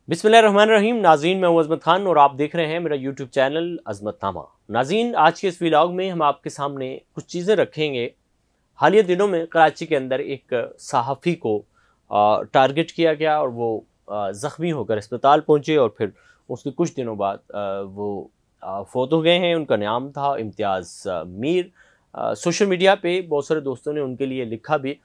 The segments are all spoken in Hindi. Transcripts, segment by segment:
बिस्मिल्लाहिर्रहमानिर्रहीम। नाज़रीन, मैं हूं अज़मत खान और आप देख रहे हैं मेरा यूट्यूब चैनल अज़मतनामा। नाज़रीन, आज के इस व्लॉग में हम आपके सामने कुछ चीज़ें रखेंगे। हालिया दिनों में कराची के अंदर एक सहाफ़ी को टारगेट किया गया और वो ज़ख्मी होकर अस्पताल पहुंचे और फिर उसके कुछ दिनों बाद वो फ़ौत हो गए हैं। उनका नाम था इम्तियाज़ मीर। सोशल मीडिया पे बहुत सारे दोस्तों ने उनके लिए लिखा भी,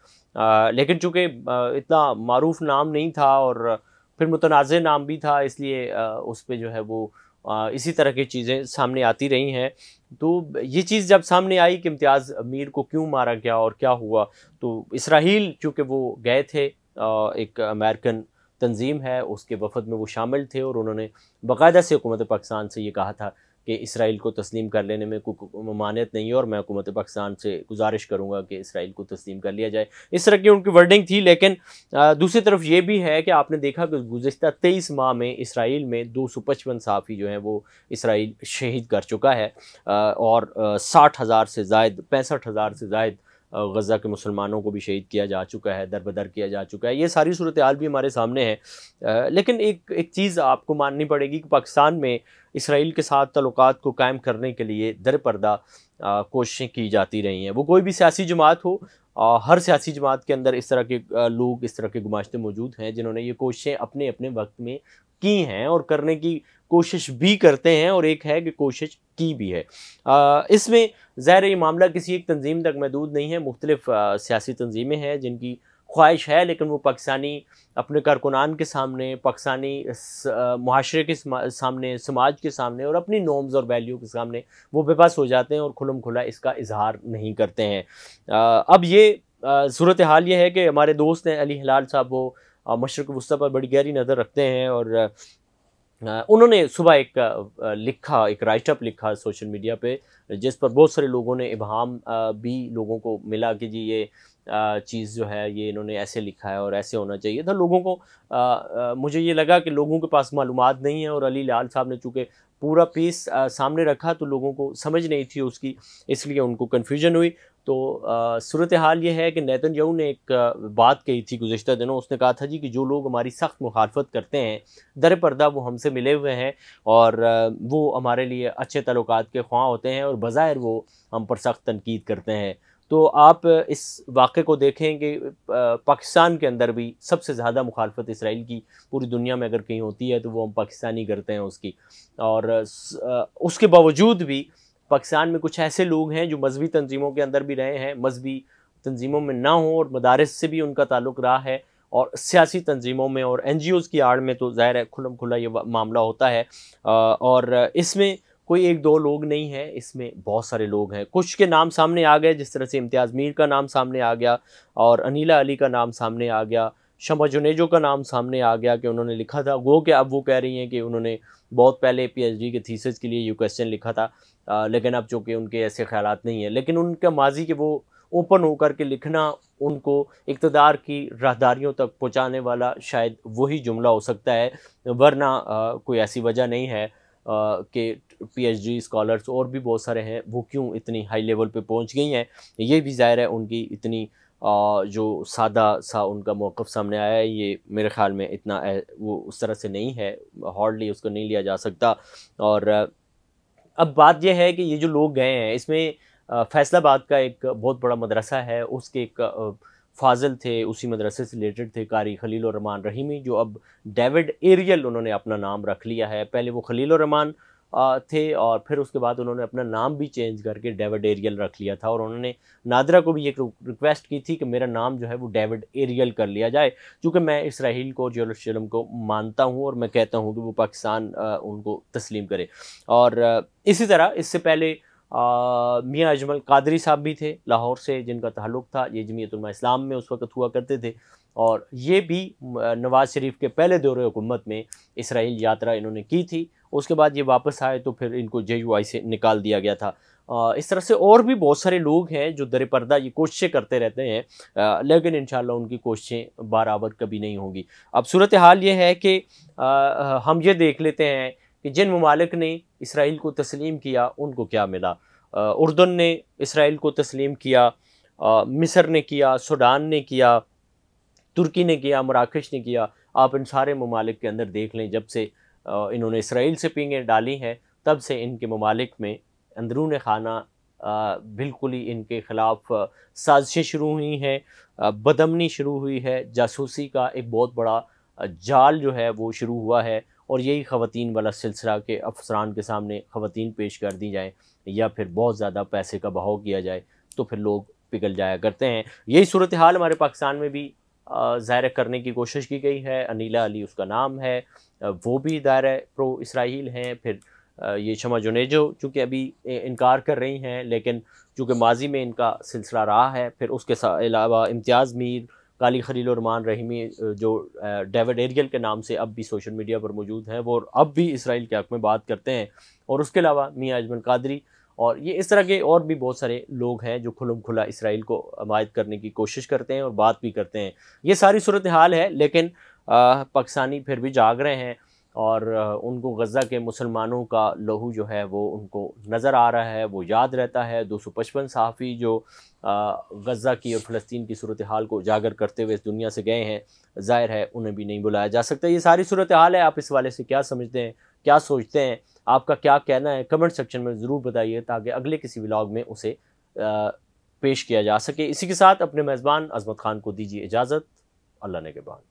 लेकिन चूँकि इतना मारूफ नाम नहीं था और फिर मुतनाज़ नाम भी था, इसलिए उस पे जो है वो इसी तरह की चीज़ें सामने आती रही हैं। तो ये चीज़ जब सामने आई कि इम्तियाज़ मीर को क्यों मारा गया और क्या हुआ, तो इसराइल चूँकि वो गए थे, एक अमेरिकन तंजीम है उसके वफद में वो शामिल थे और उन्होंने बाकायदा से हुकूमत पाकिस्तान से ये कहा था कि इसराइल को तस्लीम कर लेने में कोई ममानियत नहीं है और मैं हुकूमत पाकिस्तान से गुजारिश करूँगा कि इसराइल को तस्लीम कर लिया जाए। इस तरह की उनकी वर्डिंग थी। लेकिन दूसरी तरफ ये भी है कि आपने देखा कि गुज़िश्ता 23 माह में इसराइल में 255 सहाफ़ी जो हैं वो इसराइल शहीद कर चुका है और 60,000 से ज़ायद 65,000 से ज़ायद गज़ा के मुसलमानों को भी शहीद किया जा चुका है, दरबदर किया जा चुका है। ये सारी सूरत हाल भी हमारे सामने है। लेकिन एक चीज़ आपको माननी पड़ेगी कि पाकिस्तान में इसराइल के साथ ताल्लुकात को कायम करने के लिए दर पर्दा कोशिशें की जाती रही हैं। वो कोई भी सियासी जमात हो, हर सियासी जमात के अंदर इस तरह के लोग, इस तरह के गुमाश्ते मौजूद हैं जिन्होंने ये कोशिशें अपने अपने वक्त में की हैं और करने की कोशिश भी करते हैं, और एक है कि कोशिश की भी है। इसमें ज़ाहिर ये मामला किसी एक तंजीम तक महदूद नहीं है। मुख्तलिफ सियासी तंजीमें हैं जिनकी ख्वाहिश है, लेकिन वो पाकिस्तानी अपने कारकुनान के सामने, पाकिस्तानी मुआशरे के सामने, समाज के सामने और अपनी नॉर्म्स और वैल्यू के सामने वो बेबस हो जाते हैं और खुलम खुला इसका इजहार नहीं करते हैं। अब ये सूरत हाल ये है कि हमारे दोस्त हैं अली हिलाल साहब, वो मशरक़ वस्ता पर बड़ी गहरी नज़र रखते हैं और उन्होंने सुबह एक राइटअप लिखा सोशल मीडिया पे, जिस पर बहुत सारे लोगों ने इब्हाम भी लोगों को मिला कि जी ये चीज़ जो है ये इन्होंने ऐसे लिखा है और ऐसे होना चाहिए था। लोगों को मुझे ये लगा कि लोगों के पास मालूमात नहीं है और अली लाल साहब ने चूँकि पूरा पीस सामने रखा तो लोगों को समझ नहीं थी उसकी, इसलिए उनको कन्फ्यूजन हुई। तो सूरत हाल ये है कि नेतन्याहू ने एक बात कही थी गुज़िश्ता दिनों। उसने कहा था जी कि जो लोग हमारी सख्त मुखालफत करते हैं दर पर्दा वो हमसे मिले हुए हैं और वो हमारे लिए अच्छे ताल्लुकात के ख्वाह होते हैं और बज़ाहिर वो हम पर सख्त तनकीद करते हैं। तो आप इस वाक़े को देखें कि पाकिस्तान के अंदर भी सबसे ज़्यादा मुखालफत इसराइल की पूरी दुनिया में अगर कहीं होती है तो वो हम पाकिस्तानी करते हैं उसकी। और उसके बावजूद भी पाकिस्तान में कुछ ऐसे लोग हैं जो मजहबी तंजीमों के अंदर भी रहे हैं, मजहबी तंजीमों में ना हो और मदारिस से भी उनका ताल्लुक़ रहा है, और सियासी तंजीमों में और NGOs की आड़ में तो ज़ाहिर है खुलम खुला ये मामला होता है। और इसमें कोई एक दो लोग नहीं हैं, इसमें बहुत सारे लोग हैं। कुछ के नाम सामने आ गए, जिस तरह से इम्तियाज़ मीर का नाम सामने आ गया और अनीला अली का नाम सामने आ गया, शमा जुनेजो का नाम सामने आ गया कि उन्होंने लिखा था। वो कि अब वो कह रही हैं कि उन्होंने बहुत पहले PhD के थीसिस के लिए ये क्वेश्चन लिखा था, लेकिन अब चूँकि उनके ऐसे ख़यालात नहीं हैं। लेकिन उनका माजी के वो ओपन होकर के लिखना उनको इक़्तिदार की राहदारियों तक पहुँचाने वाला शायद वही जुमला हो सकता है, वरना कोई ऐसी वजह नहीं है कि PhD स्कॉलर्स और भी बहुत सारे हैं, वो क्यों इतनी हाई लेवल पे पहुँच गई हैं। ये भी ज़ाहिर है उनकी इतनी जो सादा सा उनका मौक़िफ़ सामने आया है, ये मेरे ख़्याल में इतना वो उस तरह से नहीं है, हार्डली उसको नहीं लिया जा सकता। और अब बात यह है कि ये जो लोग गए हैं इसमें फैसलाबाद का एक बहुत बड़ा मदरसा है, उसके एक फाजिल थे, उसी मदरसे से रिलेटेड थे, कारी खलीलुर रहमान रहीमी, जो अब डेविड एरियल उन्होंने अपना नाम रख लिया है। पहले वो खलीलुर रहमान थे और फिर उसके बाद उन्होंने अपना नाम भी चेंज करके डेविड एरियल रख लिया था, और उन्होंने नादरा को भी एक रिक्वेस्ट की थी कि मेरा नाम जो है वो डेविड एरियल कर लिया जाए, क्योंकि मैं इसराइल को, जेरूसलम को मानता हूँ और मैं कहता हूँ कि वो पाकिस्तान उनको तस्लीम करे। और इसी तरह इससे पहले मियाँ अजमल कादरी साहब भी थे लाहौर से, जिनका ताल्लुक़ था, ये जमीयत उलमा इस्लाम में उस वक़्त हुआ करते थे, और ये भी नवाज़ शरीफ के पहले दौरे हुकूमत में इसराइल यात्रा इन्होंने की थी। उसके बाद ये वापस आए तो फिर इनको JUI से निकाल दिया गया था। इस तरह से और भी बहुत सारे लोग हैं जो दर पर्दा ये कोशिशें करते रहते हैं, लेकिन इंशाल्लाह उनकी कोशिशें बराबर कभी नहीं होंगी। अब सूरत हाल ये है कि हम ये देख लेते हैं कि जिन ममालिक ने इसराइल को तस्लीम किया उनको क्या मिला। उर्दन ने इसराइल को तस्लीम किया, मिस्र ने किया, सूडान ने किया, तुर्की ने किया, मराकश ने किया। आप इन सारे ममालिक के अंदर देख लें, जब से इन्होंने इसराइल से पींगें डाली हैं तब से इनके ममालिक में अंदरून खाना बिल्कुल ही इनके ख़िलाफ़ साजिशें शुरू हुई हैं, बदअमनी शुरू हुई है, जासूसी का एक बहुत बड़ा जाल जो है वो शुरू हुआ है। और यही ख़वातीन वाला सिलसिला के अफसरान के सामने ख़वातीन पेश कर दी जाए या फिर बहुत ज़्यादा पैसे का बहाव किया जाए तो फिर लोग पिघल जाया करते हैं। यही सूरत हाल हमारे पाकिस्तान में भी ज़ाहिर करने की कोशिश की गई है। अनीला अली उसका नाम है, वो भी दायरा प्रो इसराइल हैं। फिर ये शमा जुनेजो चूँकि अभी इनकार कर रही हैं, लेकिन चूँकि माजी में इनका सिलसिला रहा है। फिर उसके अलावा इम्तियाज़ मीर, काली खलील और रहमान रहीमी जो डेविड एरियल के नाम से अब भी सोशल मीडिया पर मौजूद हैं, वो अब भी इसराइल के हक़ में बात करते हैं। और उसके अलावा मियाँ अजमल कादरी और ये इस तरह के और भी बहुत सारे लोग हैं जो खुल्लम खुला इसराइल को हमायत करने की कोशिश करते हैं और बात भी करते हैं। ये सारी सूरत हाल है, लेकिन पाकिस्तानी फिर भी जाग रहे हैं और उनको गज़ा के मुसलमानों का लहू जो है वो उनको नज़र आ रहा है, वो याद रहता है। 255 सहाफ़ी जो गज़ा की और फ़लस्तीन की सूरत हाल को उजागर करते हुए इस दुनिया से गए हैं, ज़ाहिर है उन्हें भी नहीं बुलाया जा सकता। ये सारी सूरत हाल है। आप इस वाले से क्या समझते हैं, क्या सोचते हैं, आपका क्या कहना है, कमेंट सेक्शन में ज़रूर बताइए ताकि अगले किसी व्लॉग में उसे पेश किया जा सके। इसी के साथ अपने मेज़बान अज़मत ख़ान को दीजिए इजाज़त। अल्लाह ने के बाद।